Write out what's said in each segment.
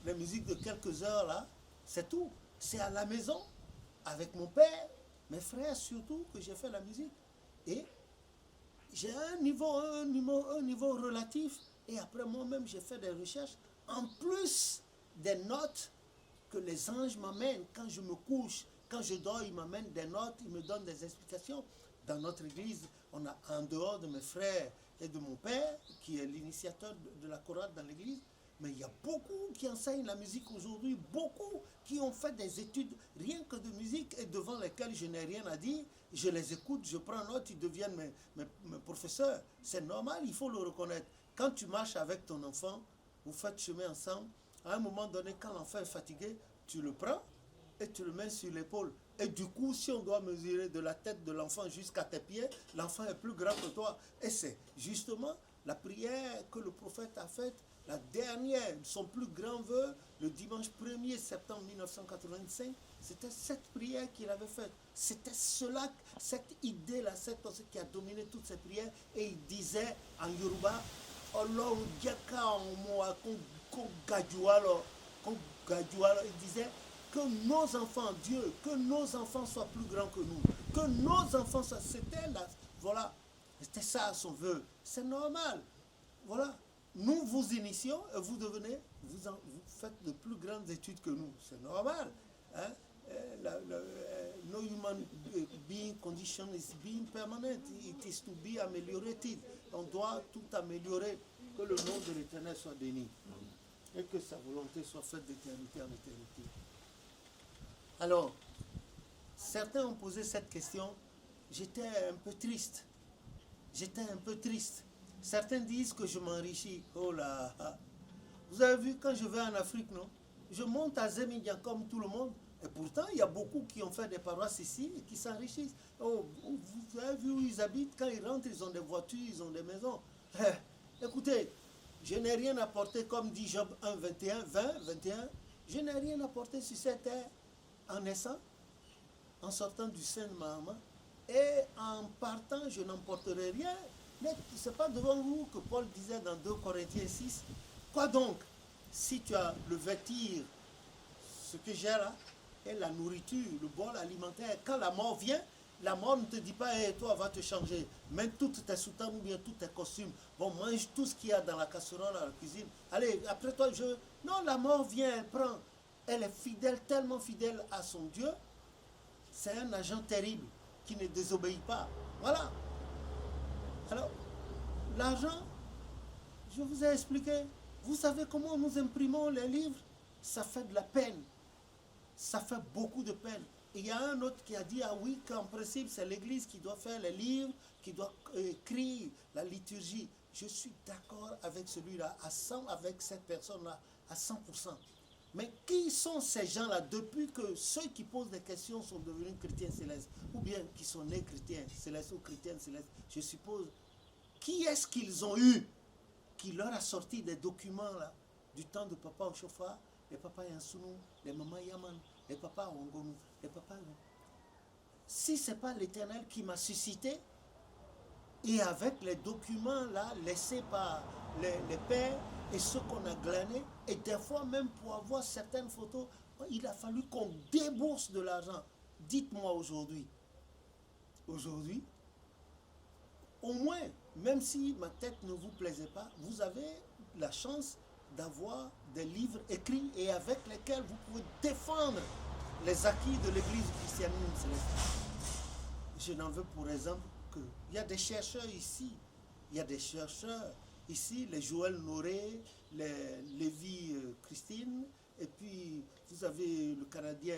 les musiques de quelques heures là, c'est tout. C'est à la maison, avec mon père, mes frères surtout, que j'ai fait la musique. Et j'ai un niveau relatif. Et après moi-même, j'ai fait des recherches. En plus des notes que les anges m'amènent quand je me couche, quand je dors, ils m'amènent des notes, ils me donnent des explications. Dans notre église, on a, en dehors de mes frères et de mon père, qui est l'initiateur de la chorale dans l'église, mais il y a beaucoup qui enseignent la musique aujourd'hui, beaucoup qui ont fait des études rien que de musique et devant lesquelles je n'ai rien à dire. Je les écoute, je prends note, ils deviennent mes professeurs. C'est normal, il faut le reconnaître. Quand tu marches avec ton enfant, vous faites chemin ensemble, à un moment donné, quand l'enfant est fatigué, tu le prends et tu le mets sur l'épaule. Et du coup, si on doit mesurer de la tête de l'enfant jusqu'à tes pieds, l'enfant est plus grand que toi. Et c'est justement la prière que le prophète a faite, la dernière, son plus grand vœu, le dimanche 1er septembre 1985, c'était cette prière qu'il avait faite. C'était cela, cette idée-là, cette pensée qui a dominé toutes ces prières. Et il disait en Yoruba, il disait que nos enfants, Dieu, que nos enfants soient plus grands que nous, que nos enfants soient, c'était là, voilà, c'était ça son vœu, c'est normal, voilà, nous vous initions et vous devenez, vous faites de plus grandes études que nous, c'est normal, hein? No human being condition is being permanent, it is to be ameliorated, on doit tout améliorer, que le nom de l'Éternel soit béni et que sa volonté soit faite d'éternité en éternité. Alors, certains ont posé cette question, j'étais un peu triste. J'étais un peu triste. Certains disent que je m'enrichis. Oh là, vous avez vu quand je vais en Afrique, non? Je monte à Zémidia comme tout le monde. Et pourtant, il y a beaucoup qui ont fait des paroisses ici et qui s'enrichissent. Oh, vous avez vu où ils habitent? Quand ils rentrent, ils ont des voitures, ils ont des maisons. Écoutez, je n'ai rien apporté, comme dit Job 1, 21, 20, 21. Je n'ai rien apporté sur cette terre en naissant, en sortant du sein de ma maman. Et en partant, je n'emporterai rien. Mais ce n'est pas devant vous que Paul disait dans 2 Corinthiens 6. Quoi donc? Si tu as le vêtir, ce que j'ai là, et la nourriture, le bol alimentaire, quand la mort vient, la mort ne te dit pas, hey, toi, va te changer. Mets toutes tes soutanes ou bien tous tes costumes. Bon, mange tout ce qu'il y a dans la casserole, dans la cuisine. Allez, après toi, je... Non, la mort vient, elle prend. Elle est fidèle, tellement fidèle à son Dieu. C'est un agent terrible qui ne désobéit pas. Voilà. Alors, l'argent, je vous ai expliqué. Vous savez comment nous imprimons les livres? Ça fait de la peine. Ça fait beaucoup de peine. Et il y a un autre qui a dit, ah oui, qu'en principe, c'est l'Église qui doit faire les livres, qui doit écrire la liturgie. Je suis d'accord avec celui-là, à 100, avec cette personne-là, à 100%. Mais qui sont ces gens-là depuis que ceux qui posent des questions sont devenus chrétiens célestes, ou bien qui sont nés chrétiens célestes ou chrétiens célestes? Je suppose, qui est-ce qu'ils ont eu qui leur a sorti des documents là, du temps de Papa Ochofa, les papas Yansounou, les mamans Yaman, les papas Ongonou, les papas... Si ce n'est pas l'Éternel qui m'a suscité, et avec les documents là laissés par les pères et ceux qu'on a glanés, et des fois même pour avoir certaines photos, il a fallu qu'on débourse de l'argent. Dites-moi aujourd'hui, au moins, même si ma tête ne vous plaisait pas, vous avez la chance d'avoir des livres écrits et avec lesquels vous pouvez défendre les acquis de l'Église christiane céleste. Je n'en veux pour exemple qu'il y a des chercheurs ici, les Joël Noré, les Lévi Christine, et puis vous avez le Canadien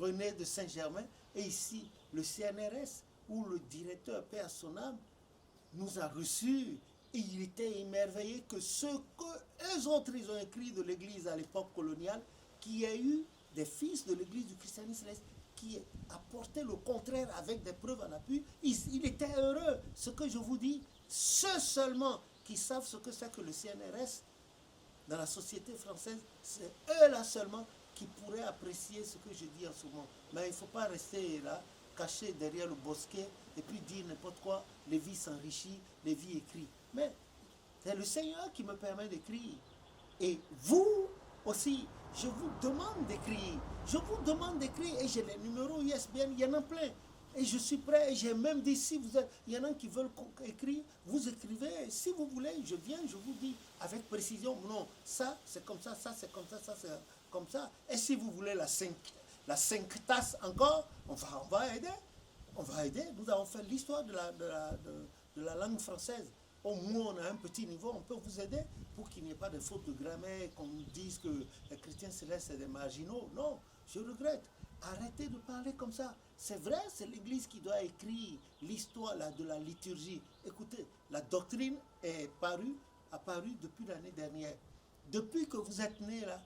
René de Saint-Germain, et ici le CNRS, où le directeur, paix à son âme, nous a reçus, et il était émerveillé que ce qu'eux autres ils ont écrit de l'Église à l'époque coloniale, qu'il y a eu des fils de l'Église du christianisme céleste qui apportaient le contraire avec des preuves en appui. Il était heureux. Ce que je vous dis, ceux seulement qui savent ce que c'est que le CNRS dans la société française, c'est eux-là seulement qui pourraient apprécier ce que je dis en ce moment. Mais il ne faut pas rester là, caché derrière le bosquet, et puis dire n'importe quoi, Lévi s'enrichit, Lévi écrit. Mais c'est le Seigneur qui me permet d'écrire. Et vous aussi, je vous demande d'écrire. Je vous demande d'écrire et j'ai les numéros ISBN, il y en a plein. Et je suis prêt, et j'ai même dit, si vous êtes, il y en a qui veulent écrire, vous écrivez. Si vous voulez, je viens, je vous dis avec précision, non, ça c'est comme ça c'est comme ça c'est comme ça. Et si vous voulez la 5 tasses encore, on va aider. On va aider. Nous avons fait l'histoire de la langue française. Au moins, on a un petit niveau, on peut vous aider pour qu'il n'y ait pas de fautes de grammaire, qu'on nous dise que les chrétiens célestes, c'est des marginaux. Non, je regrette. Arrêtez de parler comme ça. C'est vrai, c'est l'Église qui doit écrire l'histoire de la liturgie. Écoutez, la doctrine est apparue depuis l'année dernière. Depuis que vous êtes nés là,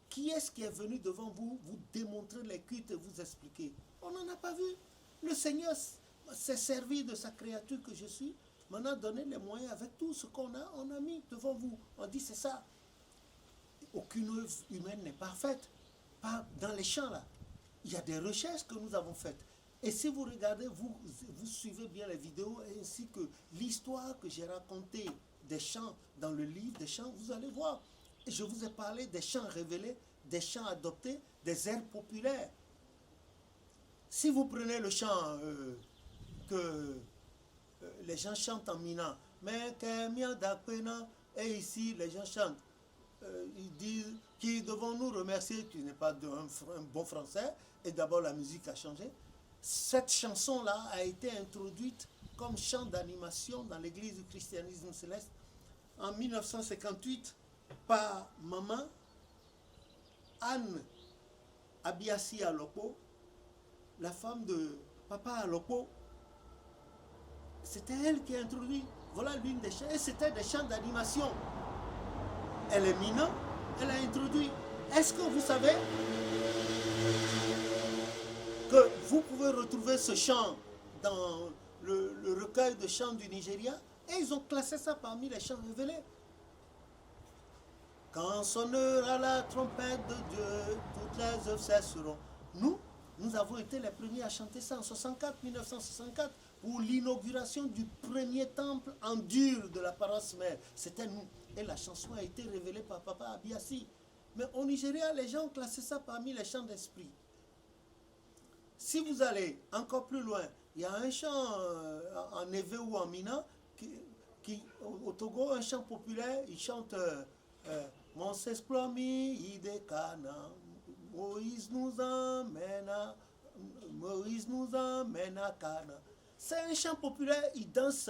qui est-ce qui est venu devant vous, vous démontrer les cultes et vous expliquer? On n'en a pas vu. Le Seigneur s'est servi de sa créature que je suis, m'en a donné les moyens avec tout ce qu'on a, on a mis devant vous. On dit c'est ça. Aucune œuvre humaine n'est parfaite. Pas dans les champs là. Il y a des recherches que nous avons faites. Et si vous regardez, vous suivez bien les vidéos ainsi que l'histoire que j'ai racontée des chants dans le livre des chants, vous allez voir. Et je vous ai parlé des chants révélés, des chants adoptés, des airs populaires. Si vous prenez le chant que les gens chantent en Mina, mais et ici les gens chantent, ils disent qui devons nous remercier, tu n'es pas un bon français, et d'abord la musique a changé. Cette chanson-là a été introduite comme chant d'animation dans l'église du christianisme céleste en 1958 par maman Anne Abiassi Alokpo, la femme de papa Alokpo. C'était elle qui a introduit, voilà l'une des chants, et c'était des chants d'animation. Elle est mineure, elle a introduit. Est-ce que vous savez que vous pouvez retrouver ce chant dans le recueil de chants du Nigeria? Et ils ont classé ça parmi les chants révélés. Quand sonnera la trompette de Dieu, toutes les œuvres cesseront. Nous avons été les premiers à chanter ça en 1964, pour l'inauguration du premier temple en dur de la paroisse mère. C'était nous. Et la chanson a été révélée par papa Abiassi. Mais au Nigeria, les gens ont classé ça parmi les chants d'esprit. Si vous allez encore plus loin, il y a un chant en Evé ou en Mina, au Togo, un chant populaire, il chante Mon s'explomi idekana, Moïse nous emmène à Cana. C'est un chant populaire, il danse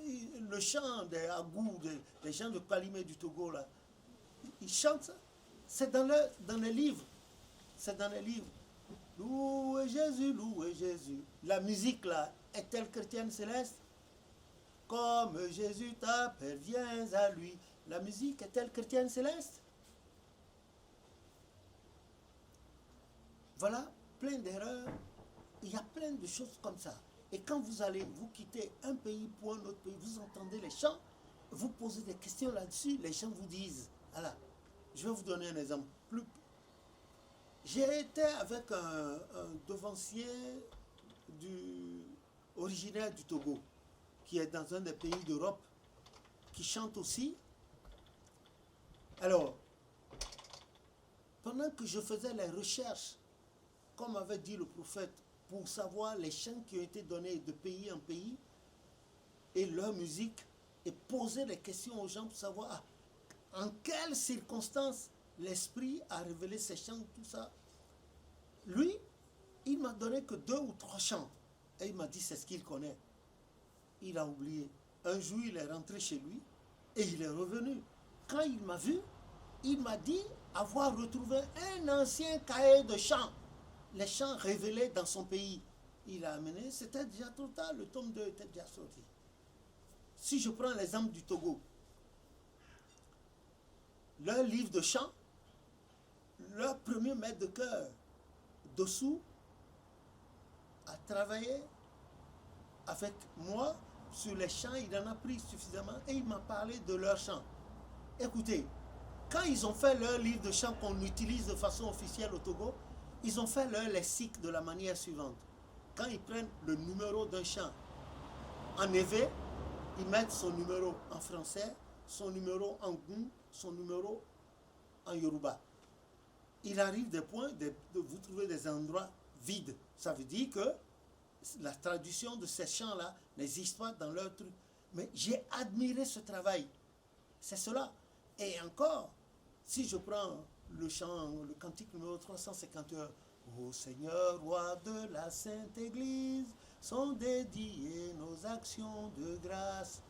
le chant des Agou, des gens de Kalimé du Togo là. Ils chantent ça. C'est dans les livres. C'est dans les livres. Louez Jésus, louez Jésus. La musique là, est-elle chrétienne céleste? Comme Jésus t'appelle, viens à lui. La musique est-elle chrétienne céleste? Voilà, plein d'erreurs. Il y a plein de choses comme ça. Et quand vous allez, vous quitter un pays pour un autre pays, vous entendez les chants, vous posez des questions là-dessus, les gens vous disent, voilà, je vais vous donner un exemple. J'ai été avec un devancier originaire du Togo, qui est dans un des pays d'Europe, qui chante aussi. Alors, pendant que je faisais les recherches, comme avait dit le prophète, pour savoir les chants qui ont été donnés de pays en pays et leur musique, et poser des questions aux gens pour savoir en quelles circonstances l'Esprit a révélé ces chants, tout ça. Lui, il m'a donné que 2 ou 3 chants. Et il m'a dit c'est ce qu'il connaît. Il a oublié. Un jour, il est rentré chez lui et il est revenu. Quand il m'a vu, il m'a dit avoir retrouvé un ancien cahier de chants. Les chants révélés dans son pays. Il a amené, c'était déjà trop tard, le tome 2 était déjà sorti. Si je prends l'exemple du Togo, leur livre de chants, leur premier maître de chœur, Dossou, a travaillé avec moi sur les chants, il en a pris suffisamment et il m'a parlé de leurs chants. Écoutez, quand ils ont fait leur livre de chants qu'on utilise de façon officielle au Togo, ils ont fait leur lexique de la manière suivante. Quand ils prennent le numéro d'un chant en évé, ils mettent son numéro en français, son numéro en Goum, son numéro en Yoruba. Il arrive des points de vous trouver des endroits vides. Ça veut dire que la traduction de ces chants-là n'existe pas dans leur truc. Mais j'ai admiré ce travail. C'est cela. Et encore, si je prends le chant, le cantique numéro 351, Ô Seigneur, roi de la Sainte Église, sont dédiées nos actions de grâce.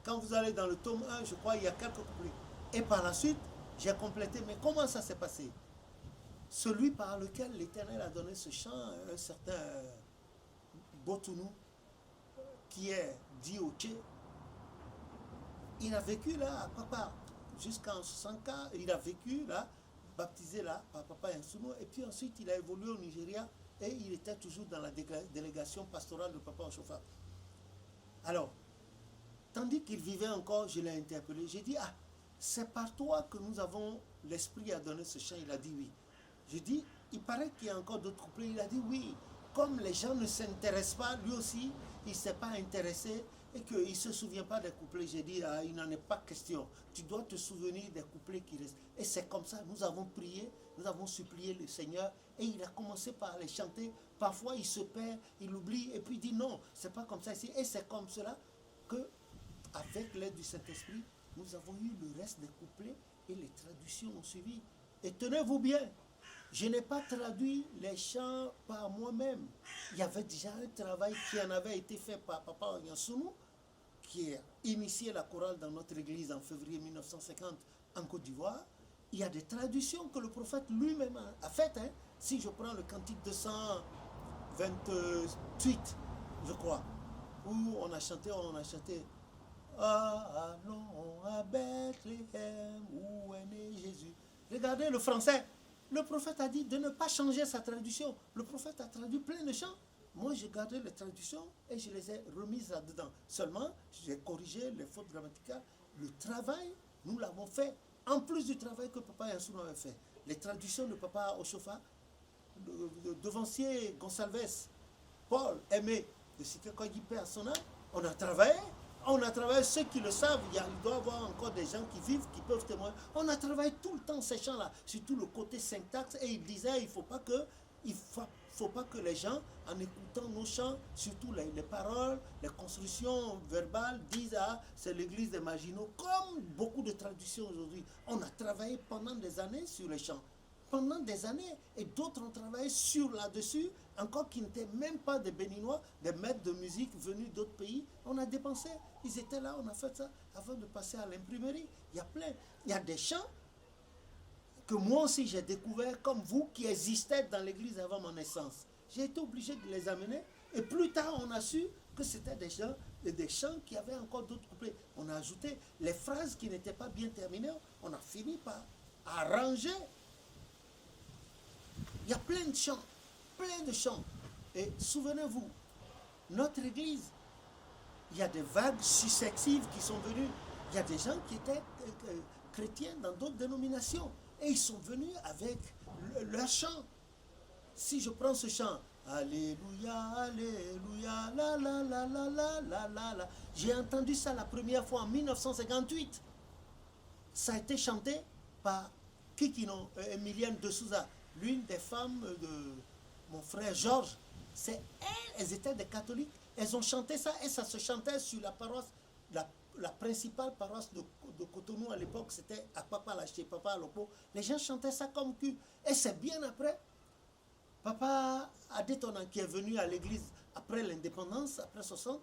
Quand vous allez dans le tome 1, je crois, il y a quelques couplets. Et par la suite, j'ai complété. Mais comment ça s'est passé? Celui par lequel l'Éternel a donné ce chant, un certain Botounou, qui est dit au Tché, il a vécu là, papa, jusqu'en 64, il a vécu là, baptisé là, par papa Yansouno, et puis ensuite il a évolué au Nigeria, et il était toujours dans la délégation pastorale de papa Oshofa. Alors, tandis qu'il vivait encore, je l'ai interpellé, j'ai dit, ah, c'est par toi que nous avons, l'Esprit a donné ce chant, il a dit oui. J'ai dit, il paraît qu'il y a encore d'autres couplets, il a dit oui. Comme les gens ne s'intéressent pas, lui aussi, il ne s'est pas intéressé et qu'il ne se souvient pas des couplets. J'ai dit, ah, il n'en est pas question. Tu dois te souvenir des couplets qui restent. Et c'est comme ça, nous avons prié, nous avons supplié le Seigneur et il a commencé par les chanter. Parfois, il se perd, il oublie et puis il dit non, c'est pas comme ça ici. Et c'est comme cela que, avec l'aide du Saint-Esprit, nous avons eu le reste des couplets et les traductions ont suivi. Et tenez-vous bien, je n'ai pas traduit les chants par moi-même. Il y avait déjà un travail qui en avait été fait par papa Yansounou, qui a initié la chorale dans notre église en février 1950 en Côte d'Ivoire. Il y a des traductions que le prophète lui-même a faites. Hein. Si je prends le cantique 228, je crois, où on a chanté allons à Bethléem où est né Jésus. Regardez le français. Le prophète a dit de ne pas changer sa traduction. Le prophète a traduit plein de chants. Moi, j'ai gardé les traductions et je les ai remises là-dedans. Seulement, j'ai corrigé les fautes grammaticales. Le travail, nous l'avons fait, en plus du travail que papa Yansounou avait fait. Les traductions de papa Oshofa, de Devancier Gonsalves, Paul Aimé, de Sikekoyi Père Sona, on a travaillé. On a travaillé, ceux qui le savent, il doit y avoir encore des gens qui vivent, qui peuvent témoigner. On a travaillé tout le temps ces chants-là, surtout le côté syntaxe. Et il disait, il ne faut pas que les gens, en écoutant nos chants, surtout les paroles, les constructions verbales, disent, ah, c'est l'église des marginaux. Comme beaucoup de traductions aujourd'hui, on a travaillé pendant des années sur les chants. Pendant des années, et d'autres ont travaillé sur là-dessus, encore qui n'étaient même pas des Béninois, des maîtres de musique venus d'autres pays. On a dépensé, ils étaient là, on a fait ça avant de passer à l'imprimerie. Il y a plein, il y a des chants que moi aussi j'ai découvert comme vous qui existaient dans l'église avant ma naissance. J'ai été obligé de les amener et plus tard on a su que c'était des chants qui avaient encore d'autres couplets. On a ajouté les phrases qui n'étaient pas bien terminées, on a fini par arranger. Il y a plein de chants, plein de chants. Et souvenez-vous, notre église, il y a des vagues successives qui sont venues. Il y a des gens qui étaient chrétiens dans d'autres dénominations. Et ils sont venus avec leur chant. Si je prends ce chant, Alléluia, Alléluia, la la la la la la la la. J'ai entendu ça la première fois en 1958. Ça a été chanté par Kikino, Emilienne de Souza, l'une des femmes de mon frère Georges. C'est elles étaient des catholiques. Elles ont chanté ça et ça se chantait sur la paroisse, la principale paroisse de Cotonou à l'époque, c'était à Papa Laché, Papa Alopo. Les gens chantaient ça comme cul. Et c'est bien après, Papa Adetonan, qui est venu à l'église après l'indépendance, après 60,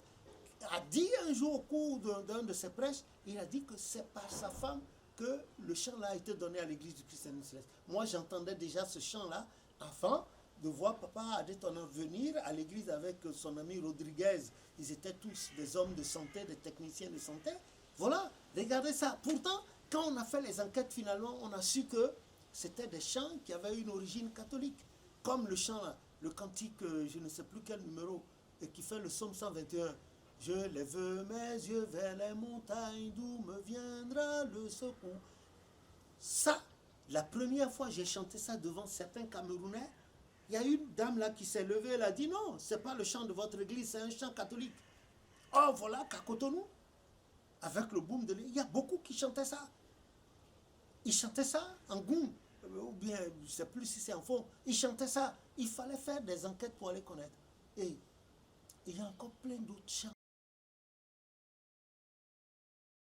a dit un jour au cours d'un de ses prêches, il a dit que c'est par sa femme que le chant-là a été donné à l'église du christianisme céleste. Moi, j'entendais déjà ce chant-là, enfant, de voir Papa Adetonan venir à l'église avec son ami Rodriguez. Ils étaient tous des hommes de santé, des techniciens de santé. Voilà, regardez ça. Pourtant, quand on a fait les enquêtes, finalement, on a su que c'était des chants qui avaient une origine catholique. Comme le chant, là, le cantique, je ne sais plus quel numéro, et qui fait le psaume 121. Je lève mes yeux vers les montagnes, d'où me viendra le secours. Ça, la première fois j'ai chanté ça devant certains Camerounais, il y a une dame là qui s'est levée, elle a dit non, c'est pas le chant de votre église, c'est un chant catholique. Oh voilà, qu'à Cotonou, avec le boom de l'église, il y a beaucoup qui chantait ça. Il chantait ça en goût, ou bien, je ne sais plus si c'est en fond. Il chantait ça. Il fallait faire des enquêtes pour aller connaître. Et il y a encore plein d'autres chants